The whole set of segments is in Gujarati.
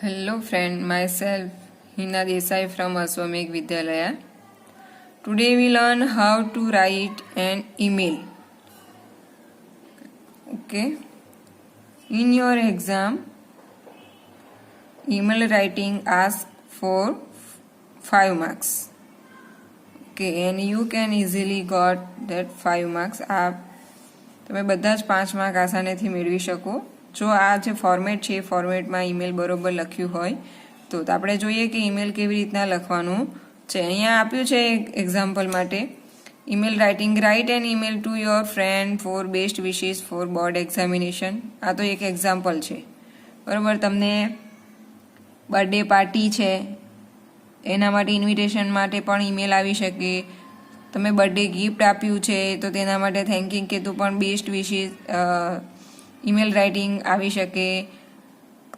Hello friend, myself Hina Desai from Aswamekh Vidyalaya. Today we learn how to write an email. Okay. In your exam, email writing asks for 5 marks. Okay, and you can easily got that 5 marks. તમે બધા જ 5 માર્ક આસાનીથી મેળવી શકો જો આ જે ફોર્મેટ છે એ ફોર્મેટમાં ઈમેલ બરોબર લખ્યું હોય તો આપણે જોઈએ કે ઈમેલ કેવી રીતના લખવાનું છે. અહીંયા આપ્યું છે એક્ઝામ્પલ માટે email writing write an email to your friend for best wishes for board examination. આ તો એક એક્ઝામ્પલ છે બરાબર. તમને બર્થડે પાર્ટી છે એના માટે ઇન્વિટેશન માટે પણ ઈમેલ આવી શકે. તમે બર્થડે ગિફ્ટ આપ્યું છે તો તેના માટે થેન્કિંગ કહેતું પણ બેસ્ટ વિશિસ ઈમેલ રાઇટિંગ આવી શકે.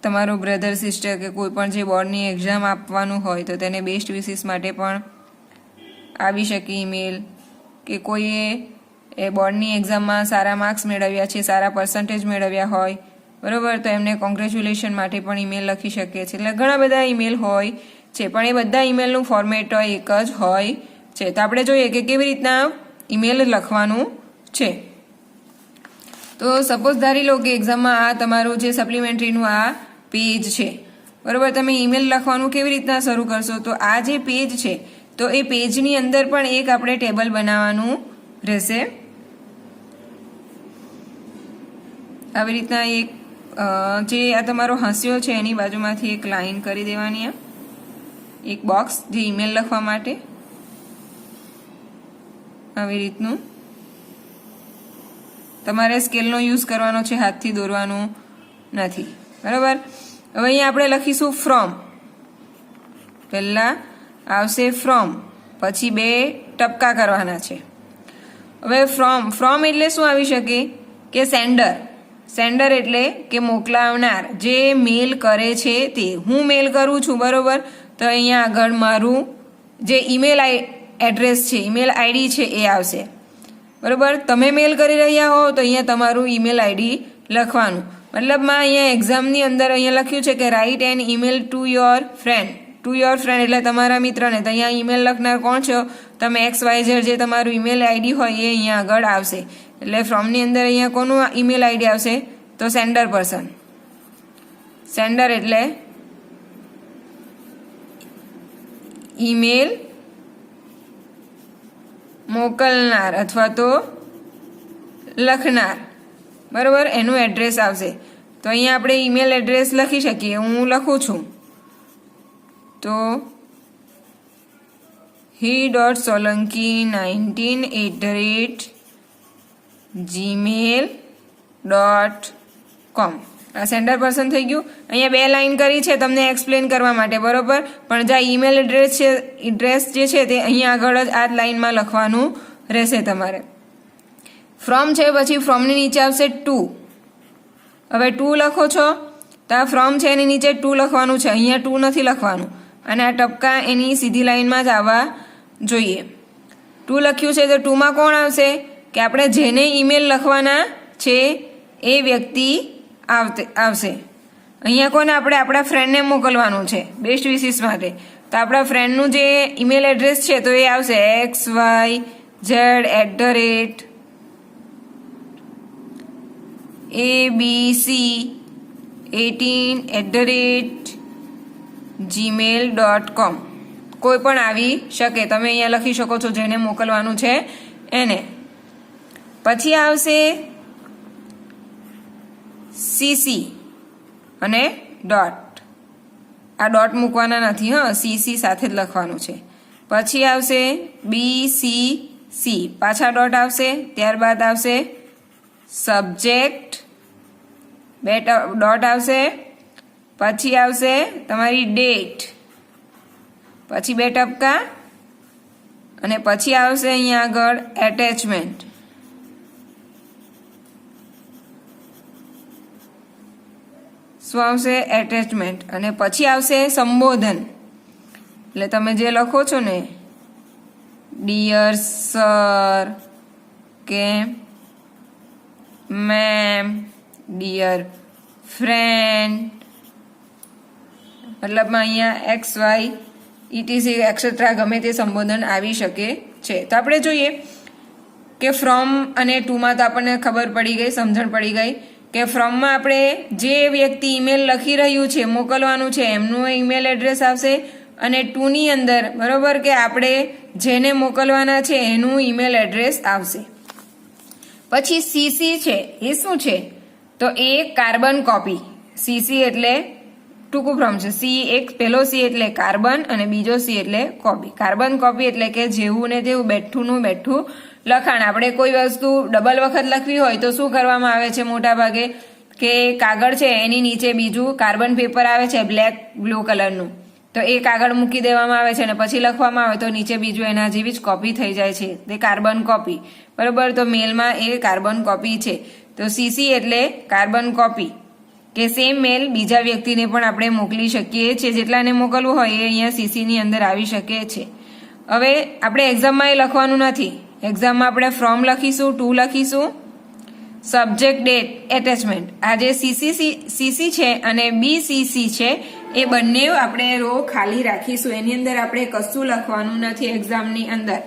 તમારો બ્રધર સિસ્ટર કે કોઈ પણ જે બોર્ડની એક્ઝામ આપવાનું હોય તો તેને બેસ્ટ વિશિસ માટે પણ આવી શકે ઈમેલ. કે કોઈએ એ બોર્ડની એક્ઝામમાં સારા માર્ક્સ મેળવ્યા છે, સારા પર્સન્ટેજ મેળવ્યા હોય બરાબર, તો એમને કોંગ્રેચ્યુલેશન માટે પણ ઈમેલ લખી શકે છે. એટલે ઘણા બધા ઈમેલ હોય છે પણ એ બધા ઈમેલનું ફોર્મેટ એક જ હોય છે. તો આપણે જોઈએ કે કેવી રીતના ઈમેલ લખવાનું છે. તો સપોઝ ધારી લો કે એક્ઝામમાં આ તમારું જે સપ્લિમેન્ટરીનું આ પેજ છે બરાબર. તમે ઈમેલ લખવાનું કેવી રીતના શરૂ કરશો તો આ જે પેજ છે તો એ પેજની અંદર પણ એક આપણે ટેબલ બનાવવાનું રહેશે. આવી રીતના એક જે આ તમારો હાંસિયો છે એની બાજુમાંથી એક લાઈન કરી દેવાની, એક બોક્સ જે ઈમેલ લખવા માટે આવી રીતનું. તમારે સ્કેલનો યુઝ કરવાનો છે, હાથથી દોરવાનું નથી બરાબર. હવે અહીંયા આપણે લખીશું ફ્રોમ. પહેલાં આવશે ફ્રોમ, પછી 2 ટપકા કરવાના છે. હવે ફ્રોમ એટલે શું આવી શકે કે સેન્ડર એટલે કે મોકલાવનાર, જે મેલ કરે છે તે. હું મેલ કરું છું બરાબર, તો અહીંયા આગળ મારું જે ઈમેલ એડ્રેસ છે, ઈમેલ આઈડી છે એ આવશે બરાબર. તમે મેલ કરી રહ્યા હો તો અહીંયા તમારું ઈમેલ આઈડી લખવાનું. મતલબમાં અહીંયા એક્ઝામની અંદર અહીંયા લખ્યું છે કે right an email to your friend. Two your friend એટલે તમારા મિત્રને. તો અહીંયા ઈમેલ લખનાર કોણ છો? તમે XYZ જે તમારું ઈમેલ આઈડી હોય એ અહીંયા આગળ આવશે. એટલે ફ્રોમની અંદર અહીંયા કોનું ઈમેલ આઈડી આવશે તો સેન્ડર પર્સન. સેન્ડર એટલે ઈમેલ મોકલનાર અથવા તો લખનાર બરાબર, એનું એડ્રેસ આવશે. તો અહીંયા આપણે ઈમેલ એડ્રેસ લખી શકીએ. હું લખું છું તો he.solanki19@gmail.com. આ સેન્ડર પર્સન થઈ ગયું. અહીંયા 2 લાઈન કરી છે તમને એક્સપ્લેન કરવા માટે બરોબર, પણ જ્યાં ઈમેલ એડ્રેસ જે છે તે અહીંયા આગળ જ આ જ લાઈનમાં લખવાનું રહેશે તમારે. ફ્રોમ છે, પછી ફ્રોમની નીચે આવશે ટુ. હવે ટુ લખો છો તો આ ફ્રોમ છે એની નીચે ટુ લખવાનું છે, અહીંયા ટુ નથી લખવાનું. અને આ ટપકા એની સીધી લાઈનમાં જ આવવા જોઈએ. ટુ લખ્યું છે તો ટુમાં કોણ આવશે કે આપણે જેને ઈમેલ લખવાના છે એ વ્યક્તિ આવશે. અહીંયા કોને આપણે આપણા ફ્રેન્ડને મોકલવાનું છે બેસ્ટ વિશિસ માટે. તો આપણા ફ્રેન્ડનું જે ઈમેલ એડ્રેસ છે તો એ આવશે xyzabc18@gmail.com. કોઈ પણ આવી શકે. તમે અહીંયા લખી શકો છો જેને મોકલવાનું છે એને. પછી આવશે CC અને ડોટ. આ ડોટ મૂકવાના નથી, CC સાથે જ લખવાનું છે. પછી આવશે BCC, પાછા ડોટ આવશે. ત્યારબાદ આવશે સબ્જેક્ટ, 2 ડોટ આવશે. પછી આવશે તમારી ડેટ, પછી 2 ટપકા, અને પછી આવશે અહીંયા આગળ એટેચમેન્ટ. શું આવશે? એટેચમેન્ટ. અને પછી આવશે સંબોધન. એટલે તમે જે લખો છો ને ડિયર સર કે મેમ, ડિયર ફ્રેન્ડ, મતલબમાં અહીંયા એક્સ વાય ઇટીસી એક્સેટ્રા ગમે તે સંબોધન આવી શકે છે. તો આપણે જોઈએ કે ફ્રોમ અને ટુમાં તો આપણને ખબર પડી ગઈ, સમજણ પડી ગઈ કે ફ્રોમમાં આપણે જે વ્યક્તિ ઈમેલ લખી રહ્યું છે, મોકલવાનું છે, એમનું ઈમેલ એડ્રેસ આવશે અને ટુની અંદર બરોબર કે આપણે જેને મોકલવાના છે એનું ઈમેલ એડ્રેસ આવશે. પછી સીસી છે એ શું છે? તો એ કાર્બન કોપી. સીસી એટલે ટૂંકું ફોર્મ છે. સી એક પહેલો સી એટલે કાર્બન અને બીજો સી એટલે કોપી. કાર્બન કોપી એટલે કે જેવું ને તેવું બેઠુંનું બેઠું લખાણ. આપણે કોઈ વસ્તુ ડબલ વખત લખવી હોય તો શું કરવામાં આવે છે મોટા ભાગે કે કાગળ છે એની નીચે બીજું કાર્બન પેપર આવે છે બ્લેક બ્લુ કલરનું, તો એ કાગળ મૂકી દેવામાં આવે છે અને પછી લખવામાં આવે તો નીચે બીજું એના જેવી જ કોપી થઈ જાય છે, તે કાર્બન કોપી. બરોબર, તો મેલમાં એ કાર્બન કોપી છે. તો સીસી એટલે કાર્બન કોપી કે સેમ મેલ બીજા વ્યક્તિને પણ આપણે મોકલી શકીએ છીએ. જેટલાને મોકલવું હોય એ અહીંયા સીસી ની અંદર આવી શકે છે. હવે આપણે એક્ઝામમાં એ લખવાનું નથી. એક્ઝામમાં આપણે ફ્રોમ લખીશું, ટુ લખીશું, સબ્જેક્ટ, ડેટ, એટેચમેન્ટ. આ જે સીસી છે અને બીસીસી છે એ બંને આપણે રો ખાલી રાખીશું. એની અંદર આપણે કશું લખવાનું નથી એક્ઝામની અંદર.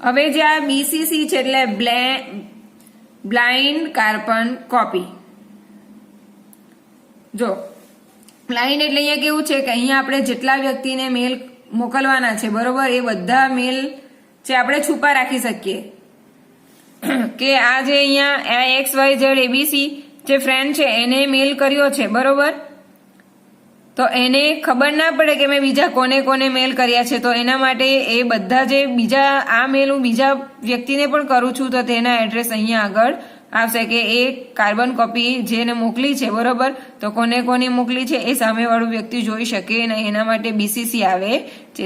હવે જે આ બીસીસી છે એટલે બ્લાઇન્ડ કાર્બન કોપી. જો બ્લાઇન્ડ એટલે અહીંયા કેવું છે કે અહીંયા આપણે જેટલા વ્યક્તિને મેલ મોકલવાના છે બરોબર એ બધા મેલ જે આપણે છુપા રાખી શકીએ કે આ જે અહીંયા એક્સ વાય ઝેડ એબીસી જે ફ્રેન્ડ છે એને મેલ કર્યો છે બરોબર, તો એને ખબર ના પડે કે મેં બીજા કોને કોને મેલ કર્યા છે. તો એના માટે એ બધા જે બીજા આ મેલ હું બીજા વ્યક્તિને પણ કરું છું તો તેના એડ્રેસ અહીંયા આગળ આવશે કે એ કાર્બન કોપી જેને મોકલી છે બરોબર, તો કોને કોને મોકલી છે એ સામેવાળું વ્યક્તિ જોઈ શકે અને એના માટે બીસીસી આવે છે.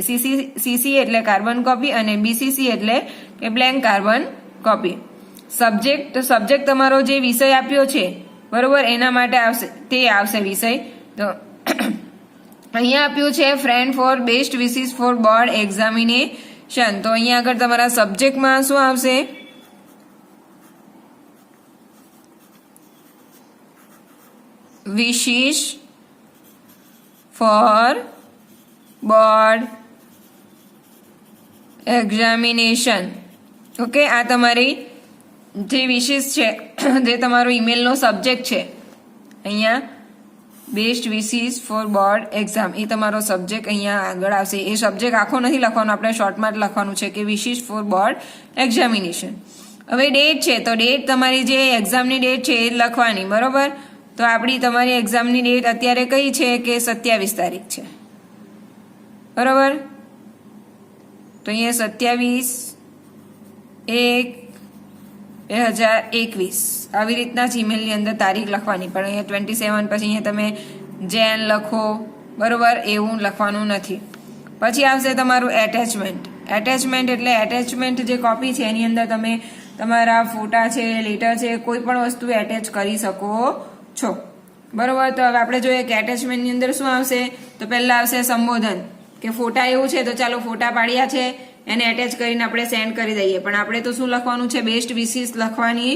સીસી એટલે કાર્બન કોપી અને બીસીસી એટલે કે બ્લેન્ક કાર્બન કોપી. સબ્જેક્ટ, તો સબ્જેક્ટ તમારો જે વિષય આપ્યો છે બરોબર એના માટે આવશે, તે આવશે વિષય. તો અહીંયા આપ્યું છે friend for best wishes for board examination. તો અહીંયા આગળ તમારા સબ્જેક્ટમાં શું આવશે? Wishes for board examination. Okay, આ તમારી જે વિશિસ છે જે તમારો ઈમેલનો સબ્જેક્ટ છે અહીંયા best wishes for board exam એ તમારો સબ્જેક્ટ અહીંયા આગળ આવશે. એ સબ્જેક્ટ આખો નથી લખવાનો, આપણે શોર્ટમાં જ લખવાનું છે કે વિશિસ ફોર બોર્ડ એક્ઝામિનેશન. હવે ડેટ છે તો ડેટ તમારી જે એક્ઝામની ડેટ છે એ લખવાની બરોબર. તો આપણી તમારી એક્ઝામની ડેટ અત્યારે કઈ છે કે 27 તારીખ છે બરોબર. તો અહીંયા 27/1/2021 આવી રીતના જ ઈમેલની અંદર તારીખ લખવાની, પણ અહીંયા 27 પછી અહીંયા તમે જેન લખો બરોબર, એવું લખવાનું નથી. પછી આવશે તમારું એટેચમેન્ટ. એટેચમેન્ટ એટલે એટેચમેન્ટ જે કોપી છે એની અંદર તમે તમારા ફોટા છે, લેટર છે, કોઈ પણ વસ્તુ એટેચ કરી શકો છો બરોબર. તો હવે આપણે જોઈએ કે એટેચમેન્ટની અંદર શું આવશે. તો પહેલા આવશે સંબોધન કે ફોટા એવું છે તો ચાલો ફોટા પાડ્યા છે એને એટેચ કરીને આપણે સેન્ડ કરી દઈએ, પણ આપણે તો શું લખવાનું છે? બેસ્ટ વિશિસ લખવાની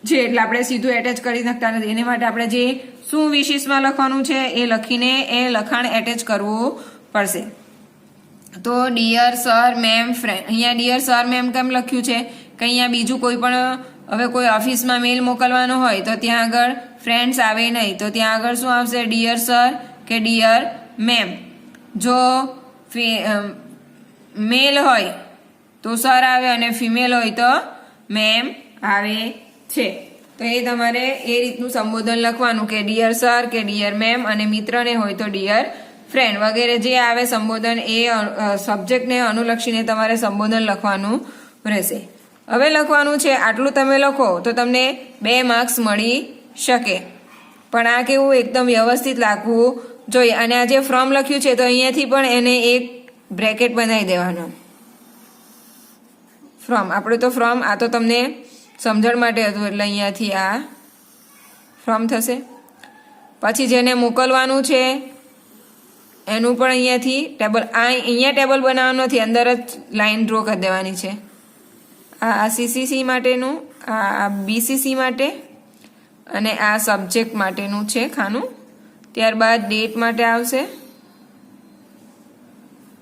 છે એટલે આપણે સીધું એટેચ કરી શકતા નથી. એને માટે આપણે જે શું વિશિસમાં લખવાનું છે એ લખીને એ લખાણ એટેચ કરવું પડશે. તો ડિયર સર મેમ ફ્રેન્ડ, અહીંયા ડિયર સર મેમ કેમ લખ્યું છે કે અહીંયા બીજું કોઈ પણ હવે કોઈ ઓફિસમાં મેલ મોકલવાનો હોય તો ત્યાં આગળ ફ્રેન્ડ્સ આવે નહીં, તો ત્યાં આગળ શું આવશે? ડિયર સર કે ડિયર મેમ. જો મેલ હોય તો સર આવે અને ફિમેલ હોય તો મેમ આવે છે. તો એ તમારે એ રીતનું સંબોધન લખવાનું કે ડિયર સર કે ડિયર મેમ, અને મિત્રને હોય તો ડિયર ફ્રેન્ડ વગેરે જે આવે સંબોધન એ સબ્જેક્ટને અનુલક્ષીને તમારે સંબોધન લખવાનું રહેશે. હવે લખવાનું છે આટલું તમે લખો તો તમને 2 માર્ક્સ મળી શકે, પણ આ કેવું એકદમ વ્યવસ્થિત લખવું જોઈએ. અને આ જે ફ્રોમ લખ્યું છે તો અહીંયાથી પણ એને એક બ્રેકેટ બનાવી દેવાનો. ફ્રોમ આપણે તો ફ્રોમ આ તો તમને સમજણ માટે હતું એટલે અહીંયાથી આ ફ્રોમ થશે. પછી જેને મોકલવાનું છે એનું પણ અહીંયાથી ટેબલ, અહીંયા ટેબલ બનાવવાનું નથી, અંદર જ લાઈન ડ્રો કરી દેવાની છે. આ સીસીસી માટેનું, આ બીસીસી માટે અને આ સબ્જેક્ટ માટેનું છે ખાનું. ત્યારબાદ ડેટ માટે આવશે.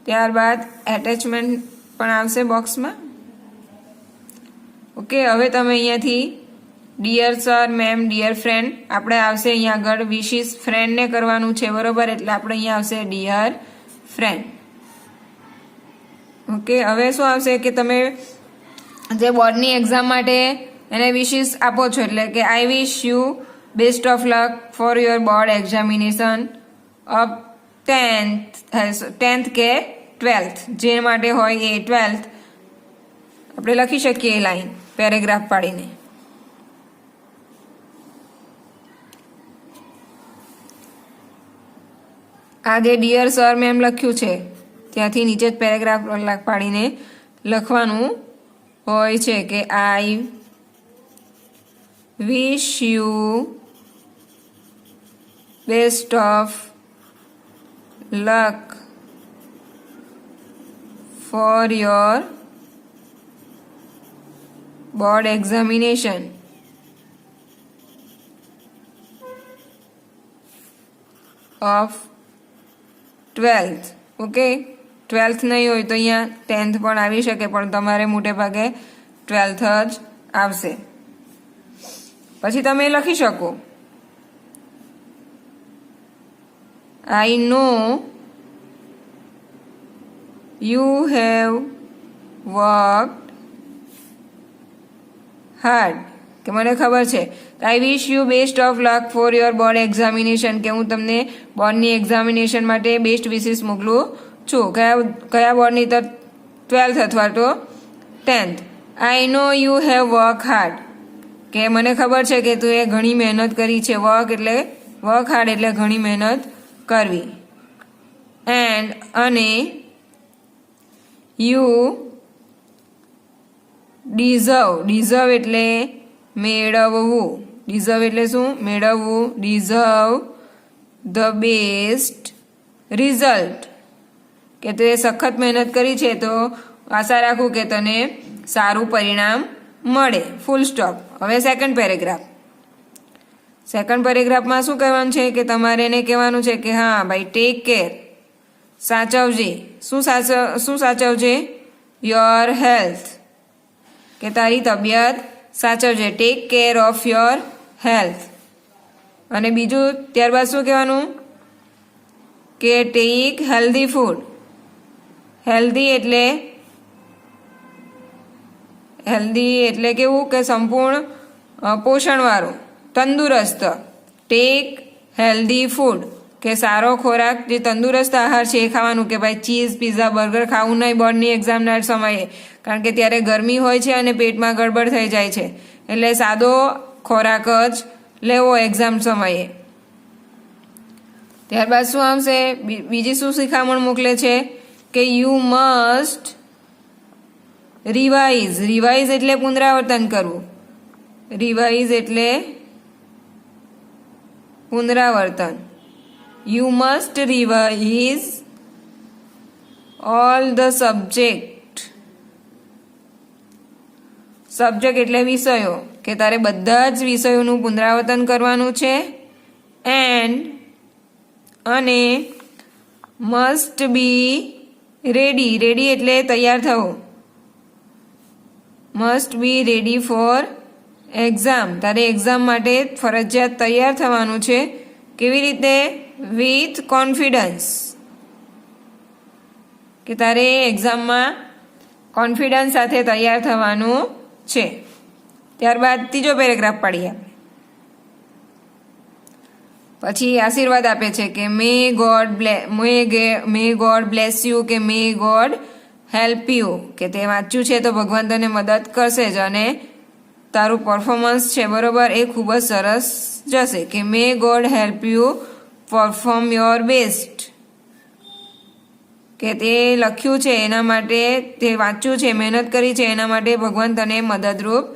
ત્યારબાદ એટેચમેન્ટ પણ આવશે બોક્સમાં. ઓકે, હવે તમે અહીંયાથી dear sir, ma'am, dear friend આપણે આવશે અહીંયા આગળ વિશિસ ફ્રેન્ડને કરવાનું છે, બરોબર? એટલે આપણે અહીંયા આવશે ડિયર ફ્રેન્ડ. ઓકે, હવે શું આવશે કે તમે જે બોર્ડની એક્ઝામ માટે એને વિશિસ આપો છો, એટલે કે I wish you best of luck for your board examination of 10th કે 12th, જે માટે હોય એ 12th આપણે લખી શકીએ એ લાઈન પેરેગ્રાફ પાડીને. આ જે ડિયર સર મેમ લખ્યું છે ત્યાંથી નીચે જ પેરેગ્રાફ પાડીને લખવાનું હોય છે કે I wish you best of luck for your board examination of 12th. Okay, 12th નહીં હોય તો અહીંયા 10th પણ આવી શકે, પણ તમારે મોટે ભાગે 12th જ આવશે. પછી તમે લખી શકો I know you have worked hard, કે મને ખબર છે. I wish you best of luck for your board examination, કે હું તમને બોર્ડની એક્ઝામિનેશન માટે બેસ્ટ વિશિસ મોકલું છું. કયા બોર્ડની? તો 12th અથવા તો 10th. I know you have work hard, કે મને ખબર છે કે તું એ ઘણી મહેનત કરી છે. વર્ક હાર્ડ એટલે ઘણી મહેનત કરવી. એન્ડ અને યુ ડિઝર્વ એટલે મેળવવું. ડિઝર્વ એટલે શું? મેળવવું. ડિઝર્વ ધ બેસ્ટ રિઝલ્ટ, કે તું એ સખત મહેનત કરી છે તો આશા રાખું કે તને સારું પરિણામ મળે. Full stop. હવે સેકન્ડ પેરેગ્રાફમાં શું કહેવાનું છે કે તમારે એને કહેવાનું છે કે હા ભાઈ ટેક કેર, સાચવજે. શું સાચવજે? યોર હેલ્થ, કે તારી તબિયત સાચવજે. Take care of your health. અને બીજું ત્યારબાદ શું કહેવાનું કે ટેક હેલ્ધી ફૂડ. હેલ્ધી એટલે કેવું કે સંપૂર્ણ પોષણવાળું, તંદુરસ્ત. ટેક હેલ્ધી ફૂડ, કે સારો ખોરાક, જે તંદુરસ્ત આહાર છે એ ખાવાનું. કે ભાઈ ચીઝ, પીઝા, બર્ગર ખાવું નહીં બોર્ડની એક્ઝામના સમયે, કારણ કે ત્યારે ગરમી હોય છે અને પેટમાં ગડબડ થઈ જાય છે. એટલે સાદો ખોરાક જ લેવો એક્ઝામ સમયે. ત્યારબાદ શું આવશે? બીજી શું શિખામણ મોકલે છે કે યુ મસ્ટ રિવાઇઝ એટલે પુનરાવર્તન કરવું. રિવાઇઝ એટલે પુનરાવર્તન. You must revise all the subject એટલે વિષયો, કે તારે બધા જ વિષયોનું પુનરાવર્તન કરવાનું છે. અને મસ્ટ બી રેડી એટલે તૈયાર થવું. Must be ready for exam, તારે એક્ઝામ માટે ફરજિયાત તૈયાર થવાનું છે. કેવી રીતે? વિથ કોન્ફિડન્સ, કે તારે એક્ઝામમાં કોન્ફિડન્સ સાથે તૈયાર થવાનું છે. ત્યારબાદ ત્રીજો પેરેગ્રાફ પાડીએ. પછી આશીર્વાદ આપે છે કે મે ગોડ બ્લેસ યુ, કે મે ગોડ હેલ્પ યુ, કે તે વાંચ્યું છે તો ભગવાન તને મદદ કરશે જ અને તારું પરફોર્મન્સ છે બરોબર એ ખૂબ જ સરસ જશે. કે મે God help you perform your best, કે તે લખ્યું છે એના માટે, તે વાંચ્યું છે, મહેનત કરી છે એના માટે ભગવાન તને મદદરૂપ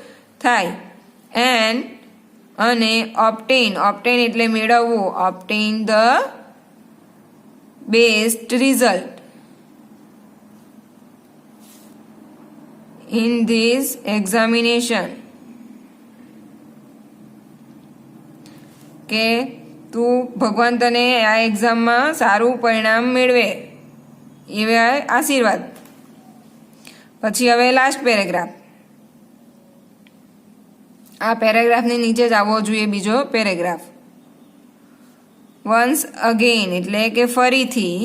થાય. અને ઓબ્ટેન એટલે મેળવવું. Obtain the best result in this examination, કે તું ભગવાન તને આ એક્ઝામમાં સારું પરિણામ મેળવે. એવા આશીર્વાદ. પછી હવે લાસ્ટ પેરેગ્રાફ. આ પેરેગ્રાફની નીચે જ આવવો જોઈએ બીજો પેરેગ્રાફ. વન્સ અગેન એટલે કે ફરીથી.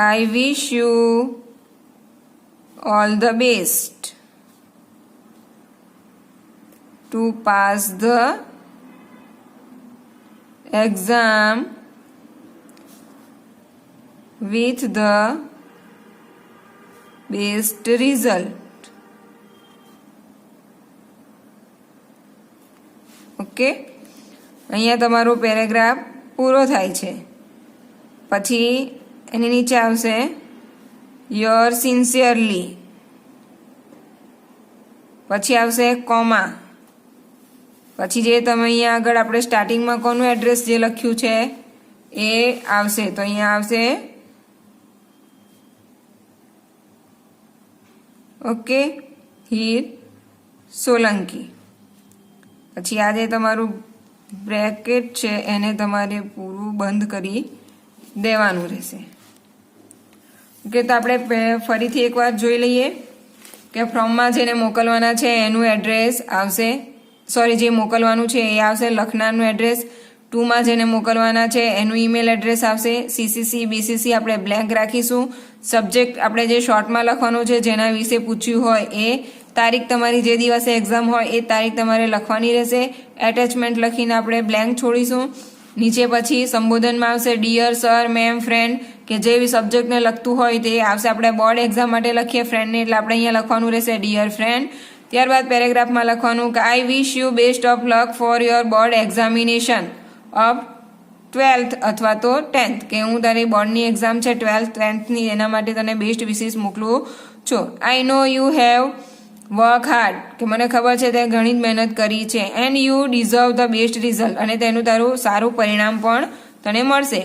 I wish you all the best to pass the exam with the best result. Okay, અહીંયા તમારો પેરેગ્રાફ પૂરો થાય છે. પછી એની નીચે આવશે યોર સિન્સિયરલી, પછી આવશે કોમા, પછી જે તમે અહીંયા આગળ આપણે સ્ટાર્ટિંગમાં કોનું એડ્રેસ જે લખ્યું છે એ આવશે. તો અહીંયા આવશે ઓકે હીર સોલંકી. પછી આ જે તમારું બ્રેકેટ છે એને તમારે પૂરું બંધ કરી દેવાનું રહેશે. ઓકે, તો આપણે ફરીથી એકવાર જોઈ લઈએ કે ફ્રોમમાં જેને મોકલવાના છે એનું એડ્રેસ આવશે, સોરી જે મોકલવાનું છે એ આવશે લખનારનું એડ્રેસ. ટુમાં જેને મોકલવાના છે એનું ઈમેલ એડ્રેસ આવશે. સીસીસી બીસીસી આપણે બ્લેન્ક રાખીશું. સબ્જેક્ટ આપણે જે શોર્ટમાં લખવાનું છે જેના વિશે પૂછ્યું હોય એ તારીખ, તમારી જે દિવસે એક્ઝામ હોય એ તારીખ તમારે લખવાની રહેશે. એટેચમેન્ટ લખીને આપણે બ્લેન્ક છોડીશું. નીચે પછી સંબોધનમાં આવશે ડિયર સર, મેમ, ફ્રેન્ડ, કે જે સબ્જેક્ટને લખતું હોય તે આવશે. આપણે બોર્ડ એક્ઝામ માટે લખીએ ફ્રેન્ડને એટલે આપણે અહીંયા લખવાનું રહેશે ડિયર ફ્રેન્ડ. ત્યારબાદ પેરેગ્રાફમાં લખવાનું કે I wish you best of luck for your board examination of 12th અથવા તો 10th, કે હું તારી બોર્ડની એક્ઝામ છે 12th 10thની એના માટે તને બેસ્ટ વિશેસ મોકલું છું. આઈ know you have work hard, કે મને ખબર છે તે ઘણી જ મહેનત કરી છે. And you deserve the best result, અને તેનું તારું સારું પરિણામ પણ તને મળશે.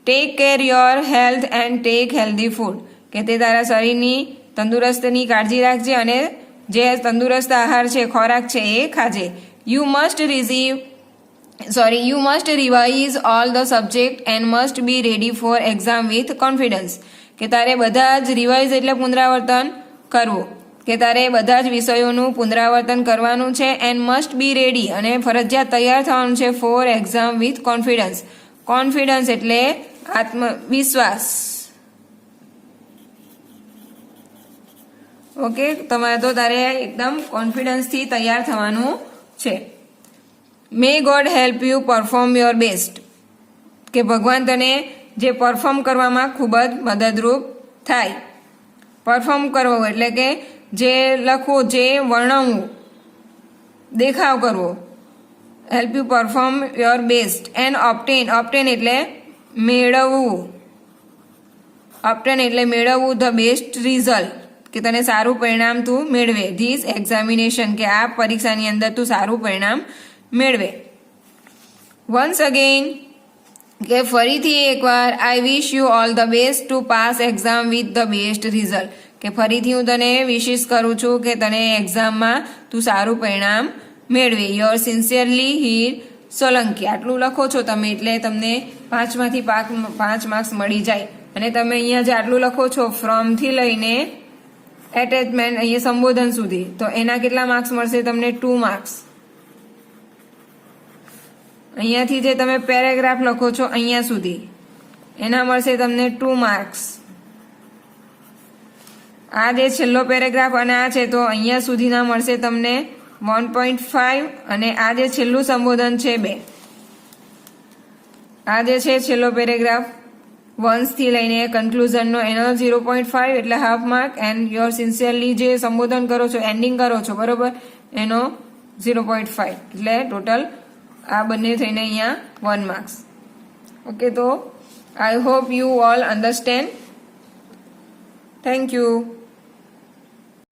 Take care your health and take healthy food, કે તે તારા શરીરની તંદુરસ્તીની કાળજી રાખજે અને જે તંદુરસ્ત આહાર છે, ખોરાક છે એ ખાજે. You must revise all the subject and must be ready for exam with confidence, કે તારે બધા જ રિવાઇઝ એટલે પુનરાવર્તન કરવું, કે તારે બધા જ વિષયોનું પુનરાવર્તન કરવાનું છે. એન્ડ મસ્ટ બી રેડી, અને ફરજિયાત તૈયાર થવાનું છે four exam with confidence. Confidence એટલે આત્મવિશ્વાસ. ઓકે, તમારે તો તારે એકદમ કોન્ફિડન્સથી તૈયાર થવાનું છે. મે God help you perform your best, કે ભગવાન તને જે પરફોર્મ કરવામાં ખૂબ જ મદદરૂપ થાય. પરફોર્મ કરવો એટલે કે જે લખવું, જે વર્ણવવું, દેખાવ કરવો. Help you perform your best. And obtain એટલે મેળવવું. ઓપ્ટેન એટલે મેળવવું ધ બેસ્ટ રિઝલ્ટ, કે તને સારું પરિણામ તું મેળવે. ધીસ એક્ઝામિનેશન, કે આ પરીક્ષાની અંદર તું સારું પરિણામ મેળવે. વન્સ અગેન, કે ફરીથી એકવાર I wish you all the best to pass exam with the best result, કે ફરીથી હું તને વિશિસ કરું છું કે તને એક્ઝામમાં તું સારું પરિણામ મેળવે. Your sincerely Heer Solanki. આટલું લખો છો તમે એટલે તમને 5માંથી 5 માર્ક્સ મળી જાય. અને તમે અહીંયા જે આટલું લખો છો ફ્રોમથી લઈને એટેચમેન્ટ અહીંયા સંબોધન સુધી, તો એના કેટલા માર્ક્સ મળશે તમને? 2 માર્ક્સ. અહીંયાથી જે તમે પેરેગ્રાફ લખો છો અહીંયા સુધી એના મળશે તમને 2 માર્ક્સ. આ જે છેલ્લો પેરેગ્રાફ અને આ છે તો અહીંયા સુધીના મળશે તમને 1.5, અને આ જે છેલ્લું સંબોધન છે 2. આ જે છે છેલ્લો પેરેગ્રાફ વન્સથી લઈને કન્ક્લુઝનનો એનો 0.5 એટલે half mark. And your sincerely જે સંબોધન કરો છો, એન્ડિંગ કરો છો બરોબર, એનો 0.5 એટલે ટોટલ આ બંને થઈને અહીંયા 1 માર્ક્સ. ઓકે, તો I hope you all understand. Thank you.